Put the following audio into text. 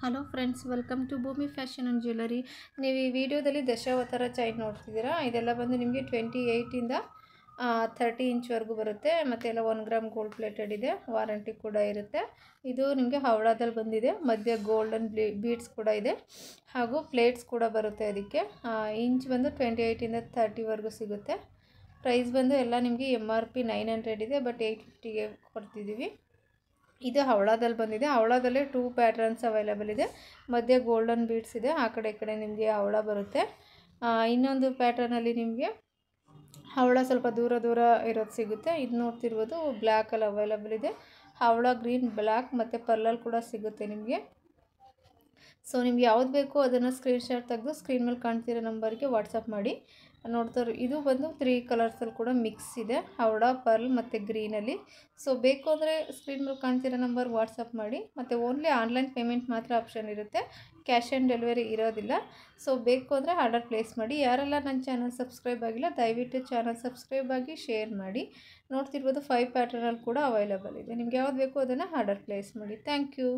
Hello friends, welcome to ಭೂಮಿ fashion and jewellery. ನೀವು ಈ ವಿಡಿಯೋದಲ್ಲಿ ದಶಾವತಾರ ಚೈನ್ ನೋಡ್ತಿದ್ದೀರಾ. ಇದೆಲ್ಲ ಬಂದು ನಿಮಗೆ 28ಇಂದ 30 ಇಂಚ್ವರೆಗೂ ಬರುತ್ತೆ. ಮತ್ತು ಎಲ್ಲ 1 ಗ್ರಾಮ್ ಗೋಲ್ಡ್ ಪ್ಲೇಟೆಡ್ ಇದೆ, ವಾರಂಟಿ ಕೂಡ ಇರುತ್ತೆ. ಇದು ನಿಮಗೆ ಹವಳಾದಲ್ಲಿ ಬಂದಿದೆ. ಮಧ್ಯ ಗೋಲ್ಡನ್ ಬೀಡ್ಸ್ ಕೂಡ ಇದೆ, ಹಾಗೂ ಪ್ಲೇಟ್ಸ್ ಕೂಡ ಬರುತ್ತೆ. ಅದಕ್ಕೆ ಇಂಚ್ ಬಂದು 28ಇಂದ 30ವರೆಗೂ ಸಿಗುತ್ತೆ. ಪ್ರೈಸ್ ಬಂದು ಎಲ್ಲ ನಿಮಗೆ MRP 900 ಇದೆ, ಬಟ್ 850ಗೆ ಕೊಡ್ತಿದ್ದೀವಿ. ಇದು ಹವಳಾದಲ್ಲಿ ಬಂದಿದೆ. ಹವಳಾದಲ್ಲೇ 2 ಪ್ಯಾಟ್ರನ್ಸ್ ಅವೈಲೇಬಲ್ ಇದೆ. ಮಧ್ಯೆ ಗೋಲ್ಡನ್ ಬೀಡ್ಸ್ ಇದೆ, ಆ ಕಡೆ ಈ ಕಡೆ ನಿಮಗೆ ಹವಳ ಬರುತ್ತೆ. ಇನ್ನೊಂದು ಪ್ಯಾಟ್ರನಲ್ಲಿ ನಿಮಗೆ ಹವಳ ಸ್ವಲ್ಪ ದೂರ ದೂರ ಇರೋದು ಸಿಗುತ್ತೆ. ಇದು ನೋಡ್ತಿರ್ಬೋದು, ಬ್ಲ್ಯಾಕಲ್ಲಿ ಅವೈಲೇಬಲ್ ಇದೆ. ಹವಳ ಗ್ರೀನ್, ಬ್ಲ್ಯಾಕ್ ಮತ್ತು ಪರ್ಲಲ್ಲಿ ಕೂಡ ಸಿಗುತ್ತೆ ನಿಮಗೆ. ಸೊ ನಿಮ್ಗೆ ಯಾವ್ದು ಬೇಕೋ ಅದನ್ನು ಸ್ಕ್ರೀನ್ಶಾಟ್ ತೆಗೆದು ಸ್ಕ್ರೀನ್ ಮೇಲೆ ಕಾಣ್ತಿರೋ ನಂಬರ್ಗೆ ವಾಟ್ಸಪ್ ಮಾಡಿ. ನೋಡ್ತಾರೆ, ಇದು ಬಂದು 3 ಕಲರ್ಸಲ್ಲಿ ಕೂಡ ಮಿಕ್ಸ್ ಇದೆ, ಹವಳ, ಪರ್ಲ್ ಮತ್ತು ಗ್ರೀನಲ್ಲಿ. ಸೊ ಬೇಕು ಅಂದರೆ ಸ್ಕ್ರೀನ್ ಮೇಲೆ ಕಾಣ್ತಿರೋ ನಂಬರ್ ವಾಟ್ಸಪ್ ಮಾಡಿ. ಮತ್ತು ಓನ್ಲಿ ಆನ್ಲೈನ್ ಪೇಮೆಂಟ್ ಮಾತ್ರ ಆಪ್ಷನ್ ಇರುತ್ತೆ, ಕ್ಯಾಶ್ ಆನ್ ಡೆಲಿವರಿ ಇರೋದಿಲ್ಲ. ಸೊ ಬೇಕು ಅಂದರೆ ಆರ್ಡರ್ ಪ್ಲೇಸ್ ಮಾಡಿ. ಯಾರೆಲ್ಲ ನನ್ನ ಚಾನಲ್ ಸಬ್ಸ್ಕ್ರೈಬ್ ಆಗಿಲ್ಲ, ದಯವಿಟ್ಟು ಚಾನಲ್ ಸಬ್ಸ್ಕ್ರೈಬ್ ಆಗಿ ಶೇರ್ ಮಾಡಿ. ನೋಡ್ತಿರ್ಬೋದು 5 ಪ್ಯಾಟರ್ನಲ್ಲಿ ಕೂಡ ಅವೈಲೇಬಲ್ ಇದೆ. ನಿಮ್ಗೆ ಯಾವ್ದು ಬೇಕೋ ಅದನ್ನು ಆರ್ಡರ್ ಪ್ಲೇಸ್ ಮಾಡಿ. Thank you.